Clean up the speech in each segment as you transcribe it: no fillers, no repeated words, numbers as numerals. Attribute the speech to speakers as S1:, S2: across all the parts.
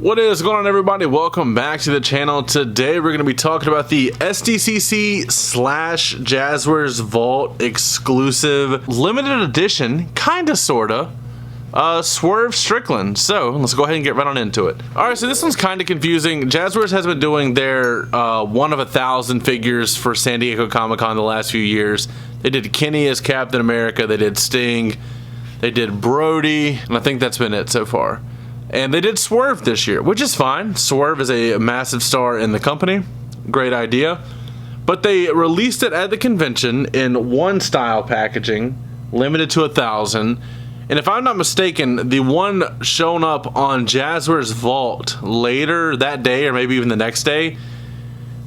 S1: What is going on, everybody? Welcome back to the channel. Today we're going to be talking about the SDCC slash Jazwares Vault exclusive limited edition, kinda sorta, Swerve Strickland. So let's go ahead and get right on into it. Alright, so this one's kinda confusing. Jazwares has been doing their 1 of 1,000 figures for San Diego Comic-Con the last few years. They did Kenny as Captain America, they did Sting, they did Brody, and I think that's been it so far. And they did Swerve this year, which is fine. Swerve is a massive star in the company. Great idea. But they released it at the convention in one style packaging, limited to 1,000. And if I'm not mistaken, the one shown up on Jazwares Vault later that day, or maybe even the next day,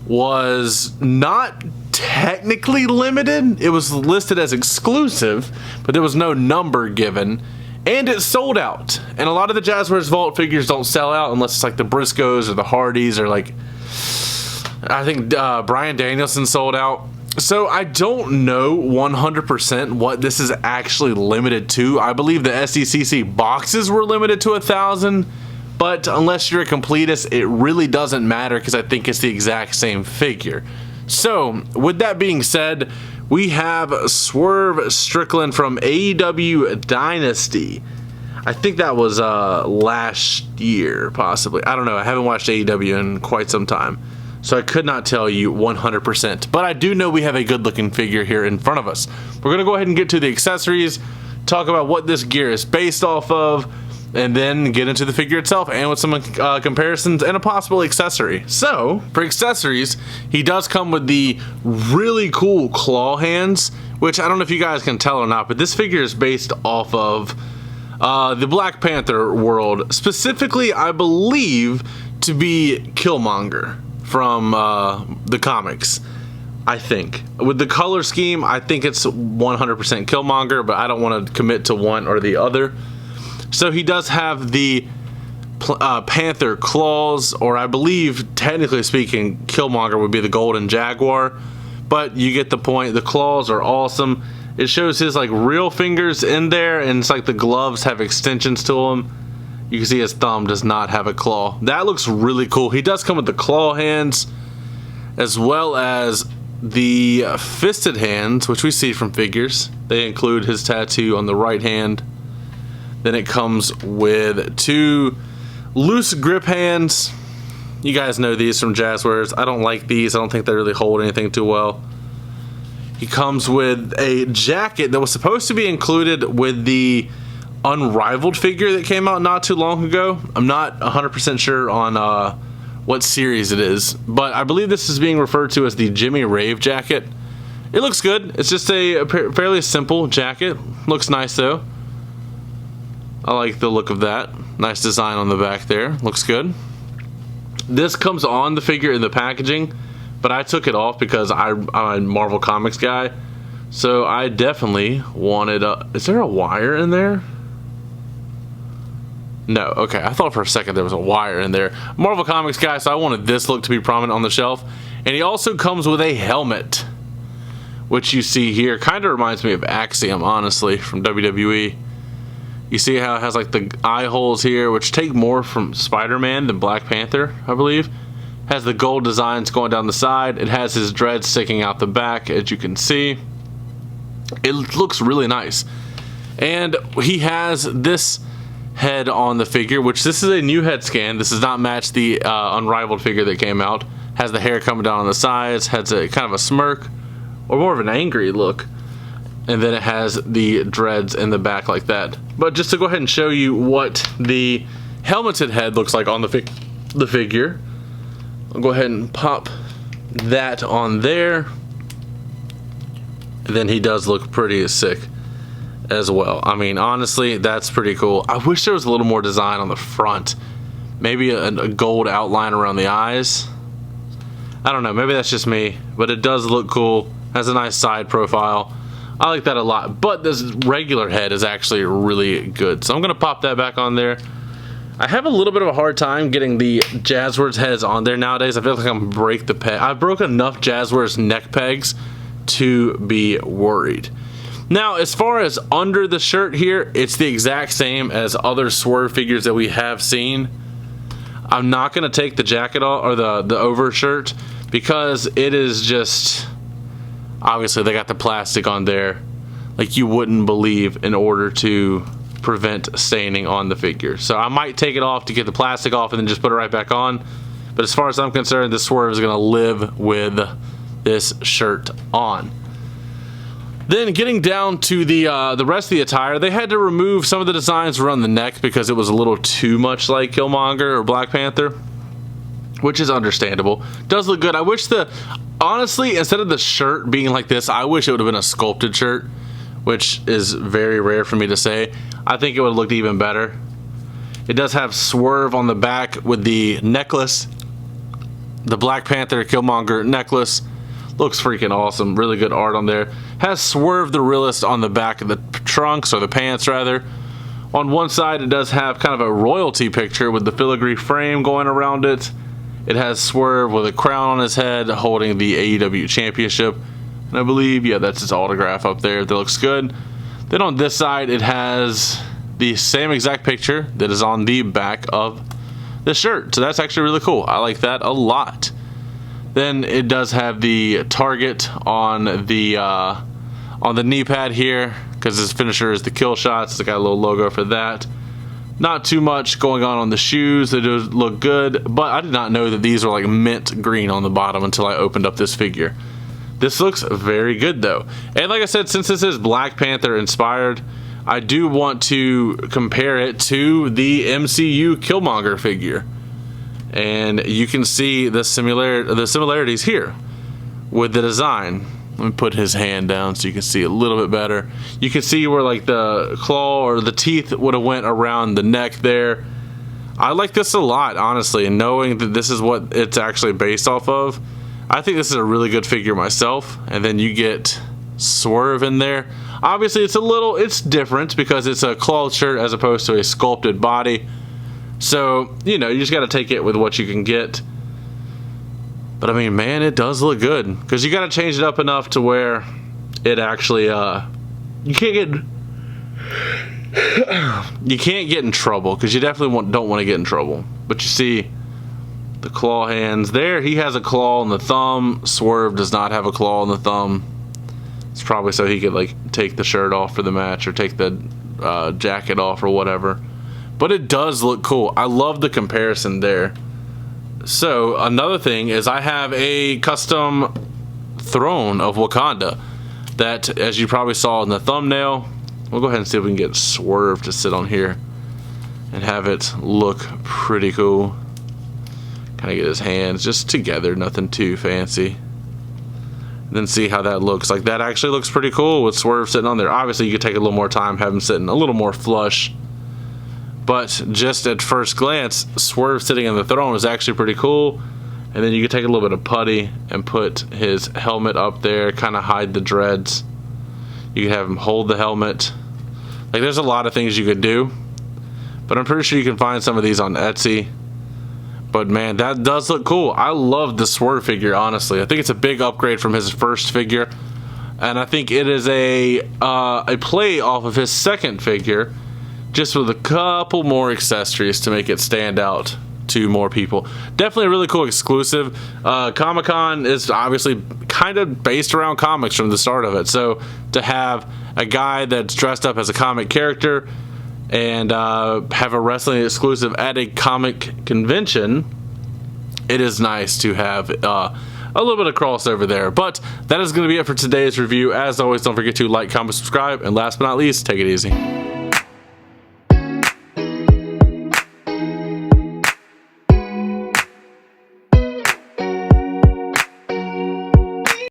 S1: was not technically limited. It was listed as exclusive, but there was no number given. And it sold out. And a lot of the Jazwares Vault figures don't sell out unless it's like the Briscoes or the Hardys or like, I think Bryan Danielson sold out. So I don't know 100% what this is actually limited to. I believe the SDCC boxes were limited to 1,000, but unless you're a completist, it really doesn't matter because I think it's the exact same figure. So with that being said, we have Swerve Strickland from AEW Dynasty. I think that was last year, possibly. I don't know. I haven't watched AEW in quite some time, so I could not tell you 100%. But I do know we have a good-looking figure here in front of us. We're going to go ahead and get to the accessories, talk about what this gear is based off of, and then get into the figure itself and with some comparisons and a possible accessory. So, for accessories, he does come with the really cool claw hands, which I don't know if you guys can tell or not, but this figure is based off of the Black Panther world, specifically, I believe, to be Killmonger from the comics. I think. With the color scheme, I think it's 100% Killmonger, but I don't want to commit to one or the other. So he does have the Panther claws, or I believe, technically speaking, Killmonger would be the golden jaguar, but you get the point. The claws are awesome. It shows his like real fingers in there, and it's like the gloves have extensions to them. You can see his thumb does not have a claw. That looks really cool. He does come with the claw hands, as well as the fisted hands, which we see from figures. They include his tattoo on the right hand. Then it comes with 2 loose grip hands. You guys know these from Jazwares. I don't like these. I don't think they really hold anything too well. He comes with a jacket that was supposed to be included with the Unrivaled figure that came out not too long ago. I'm not 100% sure on what series it is, but I believe this is being referred to as the Jimmy Rave jacket. It looks good. It's just a fairly simple jacket. Looks nice though. I like the look of that. Nice design on the back there. Looks good. This comes on the figure in the packaging, but I took it off because I'm a Marvel Comics guy. So I definitely wanted is there a wire in there? No. Okay. I thought for a second there was a wire in there. Marvel Comics guy, so I wanted this look to be prominent on the shelf. And he also comes with a helmet, which you see here. Kind of reminds me of Axiom, honestly, from WWE. You see how it has like the eye holes here, which take more from Spider-Man than Black Panther, I believe. Has the gold designs going down the side. It has his dreads sticking out the back, as you can see. It looks really nice. And he has this head on the figure, which this is a new head scan. This does not match the Unrivaled figure that came out. Has the hair coming down on the sides, has a kind of a smirk, or more of an angry look. And then it has the dreads in the back like that. But just to go ahead and show you what the helmeted head looks like on the figure, I'll go ahead and pop that on there. And then he does look pretty sick as well. I mean, honestly, that's pretty cool. I wish there was a little more design on the front. Maybe a gold outline around the eyes. I don't know, maybe that's just me, but it does look cool. Has a nice side profile. I like that a lot, but this regular head is actually really good. So I'm going to pop that back on there. I have a little bit of a hard time getting the Jazwares heads on there nowadays. I feel like I'm going to break the peg. I've broken enough Jazwares neck pegs to be worried. Now, as far as under the shirt here, it's the exact same as other Swerve figures that we have seen. I'm not going to take the jacket off, or the overshirt, because it is just, obviously they got the plastic on there like you wouldn't believe, in order to prevent staining on the figure. So I might take it off to get the plastic off and then just put it right back on. But as far as I'm concerned, this Swerve is going to live with this shirt on. Then getting down to the rest of the attire, they had to remove some of the designs around the neck because it was a little too much like Killmonger or Black Panther, which is understandable. Does look good. I wish honestly, instead of the shirt being like this, I wish it would have been a sculpted shirt, which is very rare for me to say. I think it would have looked even better. It does have Swerve on the back with the necklace, the Black Panther Killmonger necklace. Looks freaking awesome. Really good art on there. Has Swerve the Realist on the back of the trunks, or the pants rather. On one side it does have kind of a royalty picture with the filigree frame going around it. It has Swerve with a crown on his head holding the AEW championship. And I believe, yeah, that's his autograph up there. That looks good. Then on this side it has the same exact picture that is on the back of the shirt. So that's actually really cool. I like that a lot. Then it does have the target on the knee pad here, because his finisher is the kill shots. It's got a little logo for that. Not too much going on the shoes. They do look good, but I did not know that these were like mint green on the bottom until I opened up this figure. This looks very good though. And like I said, since this is Black Panther inspired, I do want to compare it to the MCU Killmonger figure. And you can see the similarities here with the design. Let me put his hand down so you can see a little bit better. You can see where like the claw or the teeth would have went around the neck there. I like this a lot, honestly, and knowing that this is what it's actually based off of, I think this is a really good figure myself. And then you get Swerve in there. Obviously it's different because it's a cloth shirt as opposed to a sculpted body. So, you know, you just got to take it with what you can get. But I mean, man, it does look good, because you got to change it up enough to where it actually you can't get in trouble, because you definitely don't want to get in trouble. But you see the claw hands there. He has a claw on the thumb. Swerve does not have a claw on the thumb. It's probably so he could like take the shirt off for the match, or take the jacket off or whatever. But it does look cool. I love the comparison there. So another thing is I have a custom throne of Wakanda that, as you probably saw in the thumbnail, we'll go ahead and see if we can get Swerve to sit on here and have it look pretty cool. Kind of get his hands just together, nothing too fancy. And then see how that looks. Like, that actually looks pretty cool with Swerve sitting on there. Obviously you could take a little more time, have him sitting a little more flush. But just at first glance, Swerve sitting on the throne is actually pretty cool. And then you can take a little bit of putty and put his helmet up there, kind of hide the dreads. You can have him hold the helmet. Like, there's a lot of things you could do. But I'm pretty sure you can find some of these on Etsy. But man, that does look cool. I love the Swerve figure, honestly. I think it's a big upgrade from his first figure. And I think it is a play off of his second figure, just with a couple more accessories to make it stand out to more people. Definitely a really cool exclusive. Comic-Con is obviously kind of based around comics from the start of it. So to have a guy that's dressed up as a comic character and have a wrestling exclusive at a comic convention, it is nice to have a little bit of crossover there. But that is going to be it for today's review. As always, don't forget to like, comment, subscribe, and last but not least, take it easy.